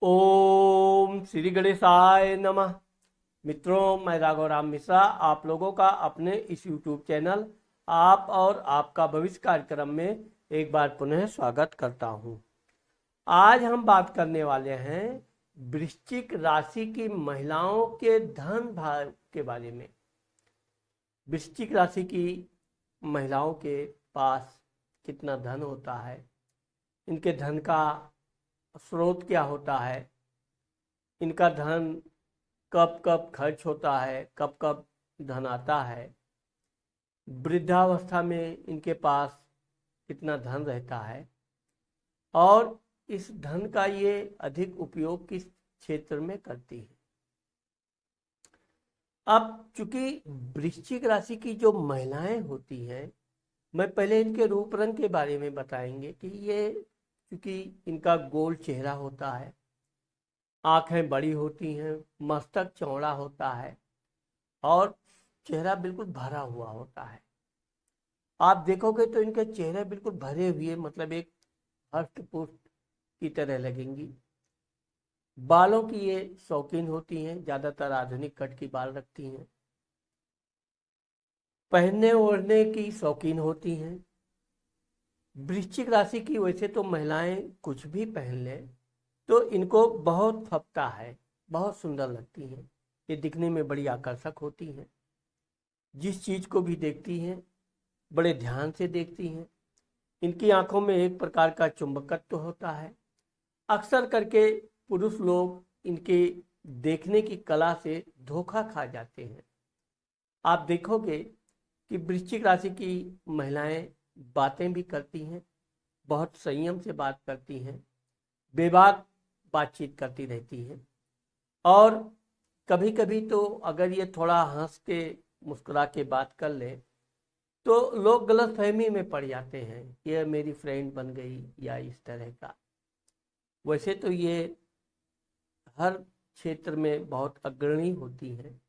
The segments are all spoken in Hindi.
ओम श्री गणेशाय नमः। मित्रों, मैं राघव राम मिश्रा आप लोगों का अपने इस YouTube चैनल आप और आपका भविष्य कार्यक्रम में एक बार पुनः स्वागत करता हूं। आज हम बात करने वाले हैं वृश्चिक राशि की महिलाओं के धन भाव के बारे में। वृश्चिक राशि की महिलाओं के पास कितना धन होता है, इनके धन का स्रोत क्या होता है, इनका धन कब कब खर्च होता है, कब कब धन आता है, वृद्धावस्था में इनके पास कितना धन रहता है और इस धन का ये अधिक उपयोग किस क्षेत्र में करती है। अब चूंकि वृश्चिक राशि की जो महिलाएं होती हैं, मैं पहले इनके रूप रंग के बारे में बताएंगे कि ये चूंकि इनका गोल चेहरा होता है, आंखें बड़ी होती हैं, मस्तक चौड़ा होता है और चेहरा बिल्कुल भरा हुआ होता है। आप देखोगे तो इनके चेहरे बिल्कुल भरे हुए, मतलब एक हष्ट पुष्ट की तरह लगेंगी। बालों की ये शौकीन होती हैं, ज्यादातर आधुनिक कट की बाल रखती हैं। पहनने ओढ़ने की शौकीन होती हैं। वृश्चिक राशि की वैसे तो महिलाएं कुछ भी पहन लें तो इनको बहुत फपता है, बहुत सुंदर लगती हैं। ये दिखने में बड़ी आकर्षक होती हैं। जिस चीज को भी देखती हैं बड़े ध्यान से देखती हैं। इनकी आंखों में एक प्रकार का चुंबकत्व होता है। अक्सर करके पुरुष लोग इनके देखने की कला से धोखा खा जाते हैं। आप देखोगे कि वृश्चिक राशि की महिलाएं बातें भी करती हैं, बहुत संयम से बात करती हैं, बेबाक बातचीत करती रहती हैं। और कभी कभी तो अगर ये थोड़ा हंस के मुस्कुरा के बात कर ले तो लोग गलतफहमी में पड़ जाते हैं, ये मेरी फ्रेंड बन गई या इस तरह का। वैसे तो ये हर क्षेत्र में बहुत अग्रणी होती हैं।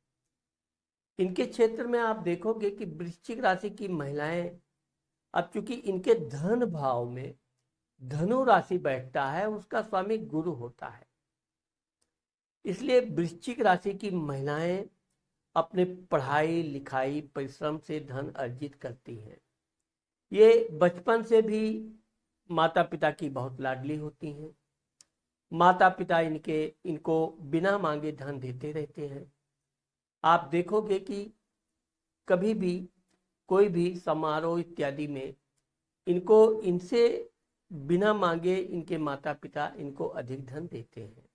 इनके क्षेत्र में आप देखोगे कि वृश्चिक राशि की महिलाएं, अब चूंकि इनके धन भाव में धनु राशि बैठता है, उसका स्वामी गुरु होता है, इसलिए वृश्चिक राशि की महिलाएं अपने पढ़ाई लिखाई परिश्रम से धन अर्जित करती हैं। ये बचपन से भी माता पिता की बहुत लाडली होती हैं। माता पिता इनको बिना मांगे धन देते रहते हैं। आप देखोगे कि कभी भी कोई भी समारोह इत्यादि में इनको इनसे बिना मांगे इनके माता पिता इनको अधिक धन देते हैं।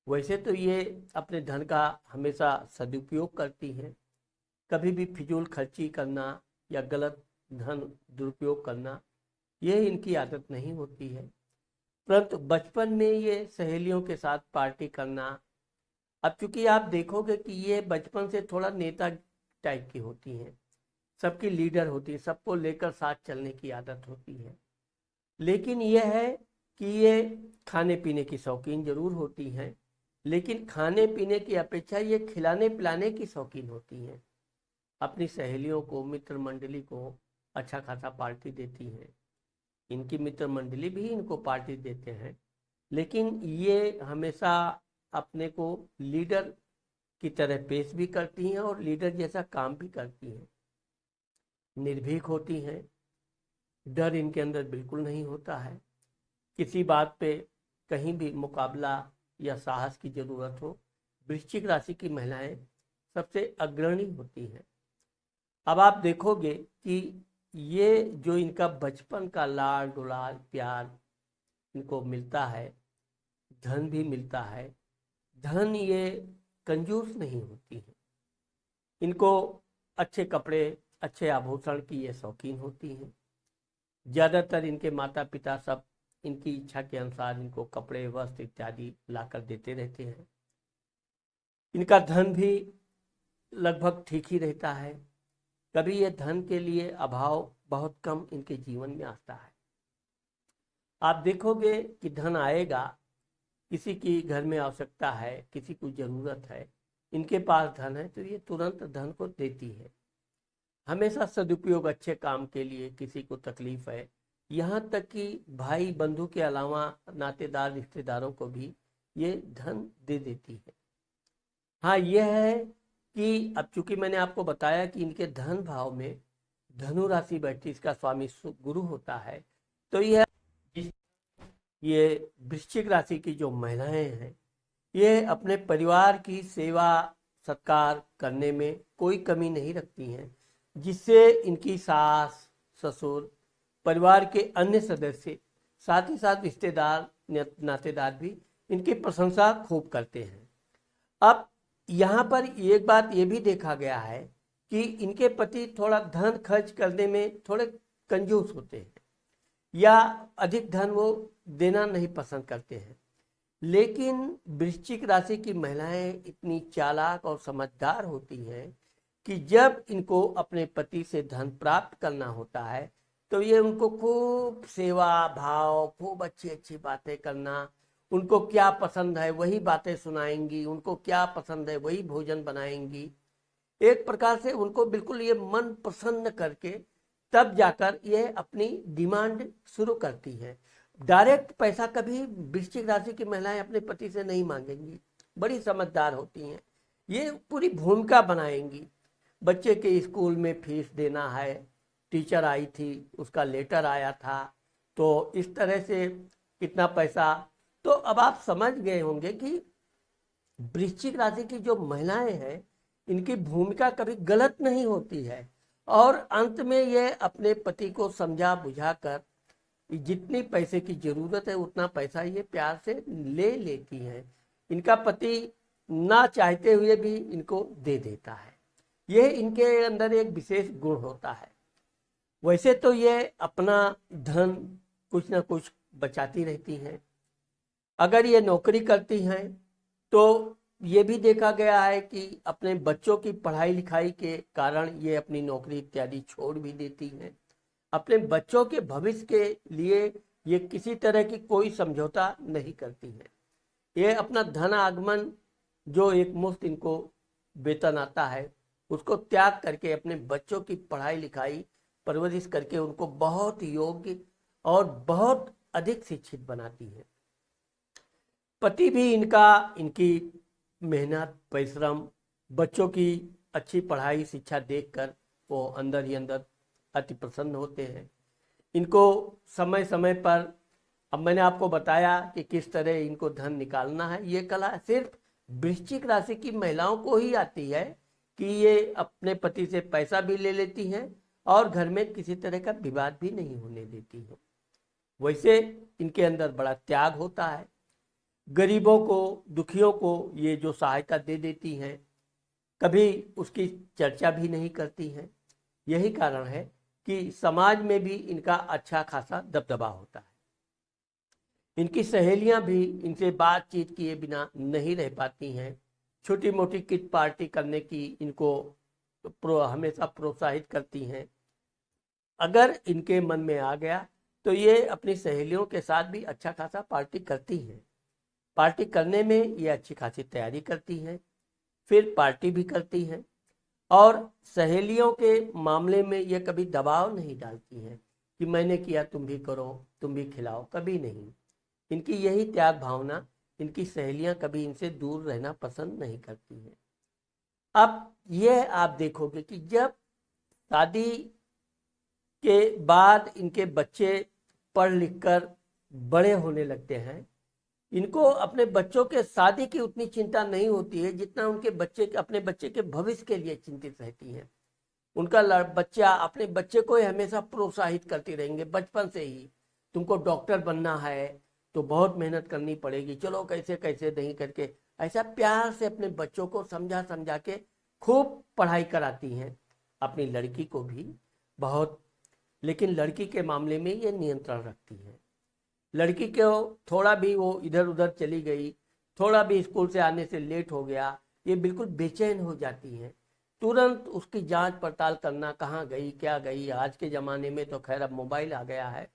वैसे तो ये अपने धन का हमेशा सदुपयोग करती हैं। कभी भी फिजूल खर्ची करना या गलत धन दुरुपयोग करना, यह इनकी आदत नहीं होती है। परंतु बचपन में ये सहेलियों के साथ पार्टी करना, अब चूंकि आप देखोगे कि ये बचपन से थोड़ा नेता टाइप की होती हैं, सबकी लीडर होती है, सबको लेकर साथ चलने की आदत होती है। लेकिन यह है कि ये खाने पीने की शौकीन जरूर होती हैं, लेकिन खाने पीने की अपेक्षा ये खिलाने पिलाने की शौकीन होती हैं। अपनी सहेलियों को, मित्र मंडली को अच्छा खासा पार्टी देती हैं। इनकी मित्र मंडली भी इनको पार्टी देते हैं, लेकिन ये हमेशा अपने को लीडर की तरह पेश भी करती हैं और लीडर जैसा काम भी करती हैं। निर्भीक होती हैं, डर इनके अंदर बिल्कुल नहीं होता है। किसी बात पे कहीं भी मुकाबला या साहस की जरूरत हो, वृश्चिक राशि की महिलाएं सबसे अग्रणी होती हैं। अब आप देखोगे कि ये जो इनका बचपन का लाड दुलार प्यार इनको मिलता है, धन भी मिलता है, धन ये कंजूस नहीं होती है। इनको अच्छे कपड़े, अच्छे आभूषण की ये शौकीन होती हैं। ज़्यादातर इनके माता पिता सब इनकी इच्छा के अनुसार इनको कपड़े वस्त्र इत्यादि लाकर देते रहते हैं। इनका धन भी लगभग ठीक ही रहता है। कभी ये धन के लिए अभाव बहुत कम इनके जीवन में आता है। आप देखोगे कि धन आएगा, किसी की घर में आवश्यकता है, किसी को जरूरत है, इनके पास धन है तो ये तुरंत धन को देती है। हमेशा सदुपयोग, अच्छे काम के लिए, किसी को तकलीफ है, यहाँ तक कि भाई बंधु के अलावा नातेदार रिश्तेदारों को भी ये धन दे देती है। हाँ, यह है कि अब चूंकि मैंने आपको बताया कि इनके धन भाव में धनु राशि बैठती, इसका स्वामी गुरु होता है, तो ये वृश्चिक राशि की जो महिलाएं हैं ये अपने परिवार की सेवा सत्कार करने में कोई कमी नहीं रखती हैं, जिससे इनकी सास ससुर, परिवार के अन्य सदस्य, साथ ही साथ रिश्तेदार नातेदार भी इनकी प्रशंसा खूब करते हैं। अब यहाँ पर एक बात ये भी देखा गया है कि इनके पति थोड़ा धन खर्च करने में थोड़े कंजूस होते हैं या अधिक धन वो देना नहीं पसंद करते हैं, लेकिन वृश्चिक राशि की महिलाएं इतनी चालाक और समझदार होती हैं कि जब इनको अपने पति से धन प्राप्त करना होता है तो ये उनको खूब सेवा भाव, खूब अच्छी अच्छी बातें करना, उनको क्या पसंद है वही बातें सुनाएंगी, उनको क्या पसंद है वही भोजन बनाएंगी। एक प्रकार से उनको बिल्कुल ये मन प्रसन्न करके तब जाकर ये अपनी डिमांड शुरू करती है। डायरेक्ट पैसा कभी वृश्चिक राशि की महिलाएं अपने पति से नहीं मांगेंगी, बड़ी समझदार होती हैं। ये पूरी भूमिका बनाएंगी। बच्चे के स्कूल में फीस देना है, टीचर आई थी उसका लेटर आया था, तो इस तरह से कितना पैसा। तो अब आप समझ गए होंगे कि वृश्चिक राशि की जो महिलाएं हैं इनकी भूमिका कभी गलत नहीं होती है, और अंत में ये अपने पति को समझा बुझाकर जितनी पैसे की जरूरत है उतना पैसा ये प्यार से ले लेती हैं। इनका पति ना चाहते हुए भी इनको दे देता है। यह इनके अंदर एक विशेष गुण होता है। वैसे तो ये अपना धन कुछ ना कुछ बचाती रहती हैं। अगर ये नौकरी करती हैं तो ये भी देखा गया है कि अपने बच्चों की पढ़ाई लिखाई के कारण ये अपनी नौकरी इत्यादि छोड़ भी देती हैं। अपने बच्चों के भविष्य के लिए ये किसी तरह की कोई समझौता नहीं करती हैं। ये अपना धन आगमन जो एक मुफ्त इनको वेतन आता है उसको त्याग करके अपने बच्चों की पढ़ाई लिखाई परवरिश करके उनको बहुत योग्य और बहुत अधिक शिक्षित बनाती है। पति भी इनकी मेहनत परिश्रम, बच्चों की अच्छी पढ़ाई शिक्षा देखकर वो अंदर ही अंदर अति प्रसन्न होते हैं। इनको समय समय पर, अब मैंने आपको बताया कि किस तरह इनको धन निकालना है, ये कला सिर्फ वृश्चिक राशि की महिलाओं को ही आती है कि ये अपने पति से पैसा भी ले लेती हैं और घर में किसी तरह का विवाद भी नहीं होने देती है। वैसे इनके अंदर बड़ा त्याग होता है। गरीबों को, दुखियों को ये जो सहायता दे देती हैं कभी उसकी चर्चा भी नहीं करती हैं। यही कारण है कि समाज में भी इनका अच्छा खासा दबदबा होता है। इनकी सहेलियां भी इनसे बातचीत किए बिना नहीं रह पाती हैं। छोटी मोटी किट पार्टी करने की इनको हमेशा प्रोत्साहित करती हैं। अगर इनके मन में आ गया तो ये अपनी सहेलियों के साथ भी अच्छा खासा पार्टी करती हैं। पार्टी करने में ये अच्छी खासी तैयारी करती हैं, फिर पार्टी भी करती हैं, और सहेलियों के मामले में ये कभी दबाव नहीं डालती हैं कि मैंने किया तुम भी करो, तुम भी खिलाओ, कभी नहीं। इनकी यही त्याग भावना, इनकी सहेलियां कभी इनसे दूर रहना पसंद नहीं करती हैं। अब यह आप देखोगे कि जब शादी के बाद इनके बच्चे पढ़ लिख कर बड़े होने लगते हैं, इनको अपने बच्चों के शादी की उतनी चिंता नहीं होती है जितना उनके अपने बच्चे के भविष्य के लिए चिंतित रहती हैं। उनका बच्चा अपने बच्चे को हमेशा प्रोत्साहित करती रहेंगे बचपन से ही, तुमको डॉक्टर बनना है तो बहुत मेहनत करनी पड़ेगी, चलो कैसे कैसे नहीं करके ऐसा प्यार से अपने बच्चों को समझा समझा के खूब पढ़ाई कराती हैं। अपनी लड़की को भी बहुत, लेकिन लड़की के मामले में ये नियंत्रण रखती है। लड़की को थोड़ा भी वो इधर उधर चली गई, थोड़ा भी स्कूल से आने से लेट हो गया, ये बिल्कुल बेचैन हो जाती है। तुरंत उसकी जांच पड़ताल करना, कहाँ गई क्या गई। आज के ज़माने में तो खैर अब मोबाइल आ गया है,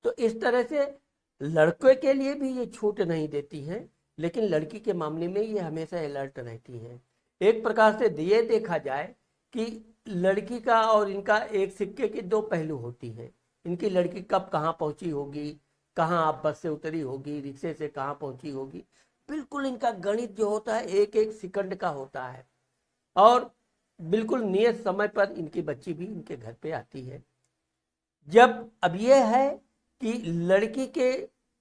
तो इस तरह से लड़के के लिए भी ये छूट नहीं देती हैं, लेकिन लड़की के मामले में ये हमेशा अलर्ट रहती हैं। एक प्रकार से ये देखा जाए कि लड़की का और इनका एक सिक्के की दो पहलू होती हैं। इनकी लड़की कब कहाँ पहुंची होगी, कहाँ आप बस से उतरी होगी, रिक्शे से कहाँ पहुंची होगी। बिल्कुल इनका गणित जो होता है एक एक सेकंड का होता है। और बिल्कुल नियत समय पर इनकी बच्ची भी इनके घर पे आती है। जब अब यह है कि लड़की के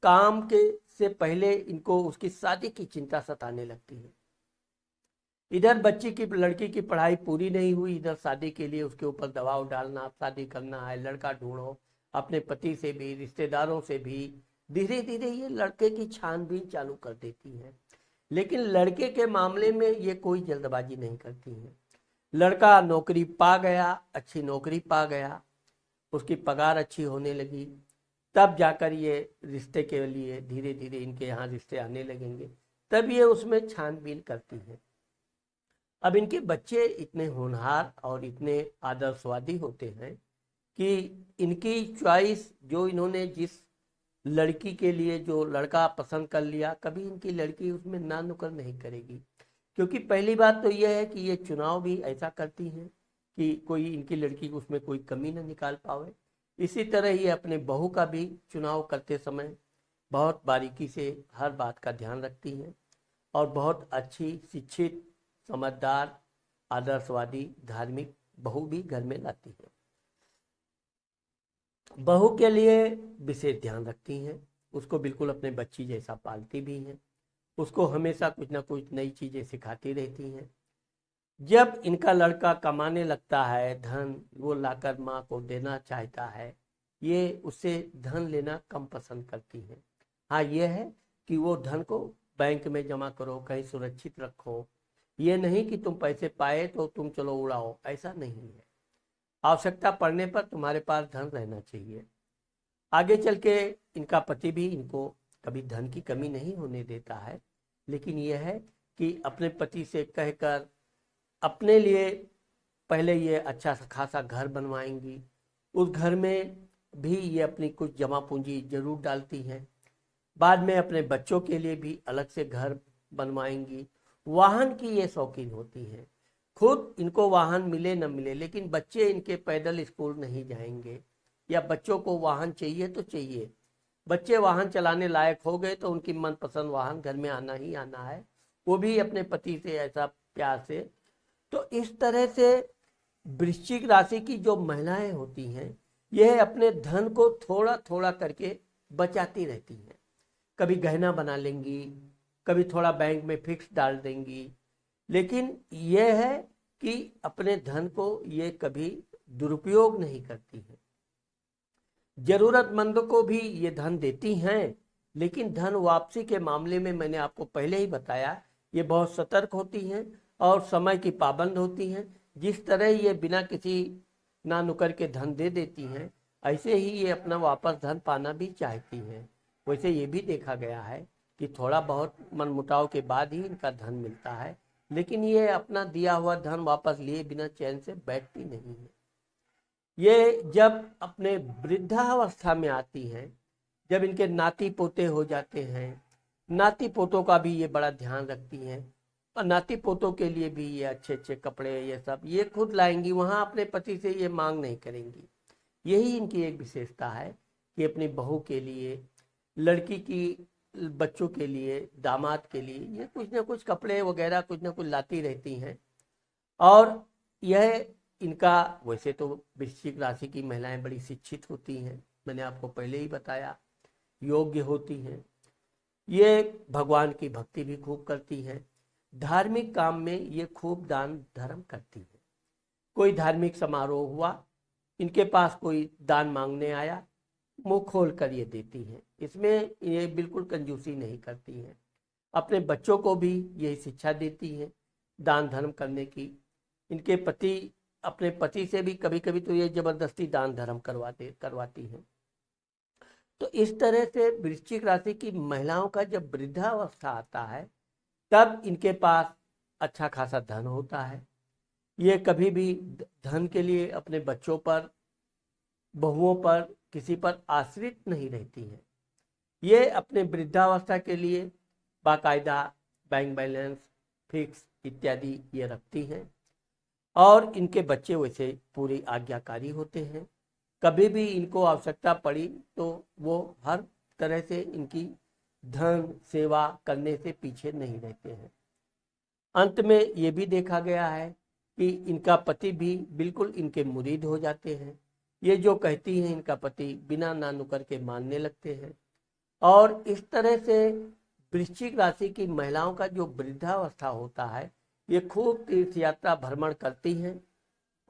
काम के से पहले इनको उसकी शादी की चिंता सताने लगती है। इधर बच्ची की लड़की की पढ़ाई पूरी नहीं हुई, इधर शादी के लिए उसके ऊपर दबाव डालना, शादी करना है, लड़का ढूंढो, अपने पति से भी रिश्तेदारों से भी। धीरे धीरे ये लड़के की छानबीन चालू कर देती है। लेकिन लड़के के मामले में ये कोई जल्दबाजी नहीं करती है। लड़का नौकरी पा गया, अच्छी नौकरी पा गया, उसकी पगार अच्छी होने लगी, तब जाकर ये रिश्ते के लिए धीरे धीरे इनके यहाँ रिश्ते आने लगेंगे, तब ये उसमें छानबीन करती है। अब इनके बच्चे इतने होनहार और इतने आदर्शवादी होते हैं कि इनकी चॉइस जो इन्होंने जिस लड़की के लिए जो लड़का पसंद कर लिया, कभी इनकी लड़की उसमें ना नुक्कड़ नहीं करेगी। क्योंकि पहली बात तो यह है कि ये चुनाव भी ऐसा करती हैं कि कोई इनकी लड़की उसमें कोई कमी ना निकाल पावे। इसी तरह ये अपने बहू का भी चुनाव करते समय बहुत बारीकी से हर बात का ध्यान रखती हैं और बहुत अच्छी शिक्षित, समझदार, आदर्शवादी, धार्मिक बहू भी घर में लाती है। बहू के लिए विशेष ध्यान रखती हैं, उसको बिल्कुल अपने बच्ची जैसा पालती भी हैं, उसको हमेशा कुछ ना कुछ नई चीज़ें सिखाती रहती हैं। जब इनका लड़का कमाने लगता है, धन वो लाकर माँ को देना चाहता है, ये उससे धन लेना कम पसंद करती हैं। हाँ, ये है कि वो धन को बैंक में जमा करो, कहीं सुरक्षित रखो, ये नहीं कि तुम पैसे पाए तो तुम चलो उड़ाओ, ऐसा नहीं है। आवश्यकता पड़ने पर तुम्हारे पास धन रहना चाहिए। आगे चल के इनका पति भी इनको कभी धन की कमी नहीं होने देता है, लेकिन यह है कि अपने पति से कहकर अपने लिए पहले ये अच्छा खासा घर बनवाएंगी, उस घर में भी ये अपनी कुछ जमा पूंजी जरूर डालती हैं। बाद में अपने बच्चों के लिए भी अलग से घर बनवाएंगी। वाहन की ये शौकीन होती हैं। खुद इनको वाहन मिले न मिले, लेकिन बच्चे इनके पैदल स्कूल नहीं जाएंगे, या बच्चों को वाहन चाहिए तो चाहिए। बच्चे वाहन चलाने लायक हो गए तो उनकी मनपसंद वाहन घर में आना ही आना है, वो भी अपने पति से ऐसा प्यार से। तो इस तरह से वृश्चिक राशि की जो महिलाएं होती हैं, यह अपने धन को थोड़ा थोड़ा करके बचाती रहती हैं। कभी गहना बना लेंगी, कभी थोड़ा बैंक में फिक्स डाल देंगी, लेकिन यह है कि अपने धन को ये कभी दुरुपयोग नहीं करती है। जरूरतमंदों को भी ये धन देती हैं, लेकिन धन वापसी के मामले में मैंने आपको पहले ही बताया, ये बहुत सतर्क होती हैं और समय की पाबंद होती हैं। जिस तरह ये बिना किसी ना नुकर के धन दे देती हैं, ऐसे ही ये अपना वापस धन पाना भी चाहती हैं। वैसे ये भी देखा गया है कि थोड़ा बहुत मनमुटाव के बाद ही इनका धन मिलता है, लेकिन ये अपना दिया हुआ धन वापस लिए बिना चैन से बैठती नहीं है। ये जब अपने वृद्धावस्था में आती हैं, जब इनके नाती पोते हो जाते हैं, नाती पोतों का भी ये बड़ा ध्यान रखती हैं और नाती पोतों के लिए भी ये अच्छे अच्छे कपड़े ये सब ये खुद लाएंगी, वहाँ अपने पति से ये मांग नहीं करेंगी। यही इनकी एक विशेषता है कि अपनी बहू के लिए, लड़की की बच्चों के लिए, दामाद के लिए ये कुछ ना कुछ कपड़े वगैरह कुछ ना कुछ लाती रहती हैं। और यह इनका, वैसे तो वृश्चिक राशि की महिलाएं बड़ी शिक्षित होती हैं, मैंने आपको पहले ही बताया, योग्य होती हैं, ये भगवान की भक्ति भी खूब करती हैं, धार्मिक काम में ये खूब दान धर्म करती हैं। कोई धार्मिक समारोह हुआ, इनके पास कोई दान मांगने आया, मुंह खोल कर ये देती हैं, इसमें ये बिल्कुल कंजूसी नहीं करती हैं। अपने बच्चों को भी यही शिक्षा देती हैं दान धर्म करने की। इनके पति, अपने पति से भी कभी कभी तो ये जबरदस्ती दान धर्म करवाती हैं। तो इस तरह से वृश्चिक राशि की महिलाओं का जब वृद्धावस्था आता है, तब इनके पास अच्छा खासा धन होता है। ये कभी भी धन के लिए अपने बच्चों पर, बहुओं पर, किसी पर आश्रित नहीं रहती हैं। ये अपने वृद्धावस्था के लिए बाकायदा बैंक बैलेंस, फिक्स इत्यादि ये रखती हैं और इनके बच्चे वैसे पूरी आज्ञाकारी होते हैं। कभी भी इनको आवश्यकता पड़ी तो वो हर तरह से इनकी धन सेवा करने से पीछे नहीं रहते हैं। अंत में ये भी देखा गया है कि इनका पति भी बिल्कुल इनके मुरीद हो जाते हैं। ये जो कहती हैं इनका पति बिना ना नुकर के मानने लगते हैं। और इस तरह से वृश्चिक राशि की महिलाओं का जो वृद्धावस्था होता है, ये खूब तीर्थ यात्रा भ्रमण करती हैं,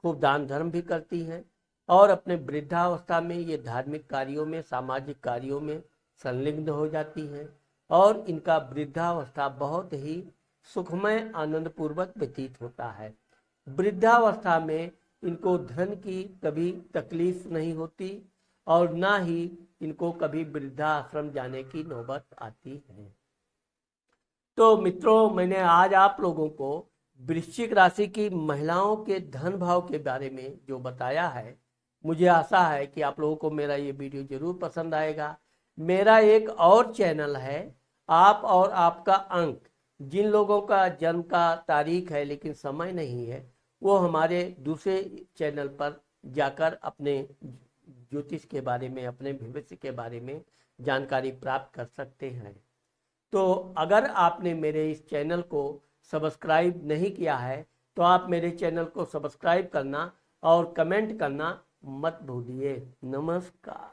खूब दान धर्म भी करती हैं और अपने वृद्धावस्था में ये धार्मिक कार्यों में, सामाजिक कार्यों में संलिग्न हो जाती हैं और इनका वृद्धावस्था बहुत ही सुखमय आनंद पूर्वक व्यतीत होता है। वृद्धावस्था में इनको धन की कभी तकलीफ नहीं होती और ना ही इनको कभी वृद्धाश्रम जाने की नौबत आती है। तो मित्रों, मैंने आज आप लोगों को वृश्चिक राशि की महिलाओं के धन भाव के बारे में जो बताया है, मुझे आशा है कि आप लोगों को मेरा ये वीडियो जरूर पसंद आएगा। मेरा एक और चैनल है आप और आपका अंक। जिन लोगों का जन्म का तारीख है लेकिन समय नहीं है, वो हमारे दूसरे चैनल पर जाकर अपने ज्योतिष के बारे में, अपने भविष्य के बारे में जानकारी प्राप्त कर सकते हैं। तो अगर आपने मेरे इस चैनल को सब्सक्राइब नहीं किया है तो आप मेरे चैनल को सब्सक्राइब करना और कमेंट करना मत भूलिए। नमस्कार।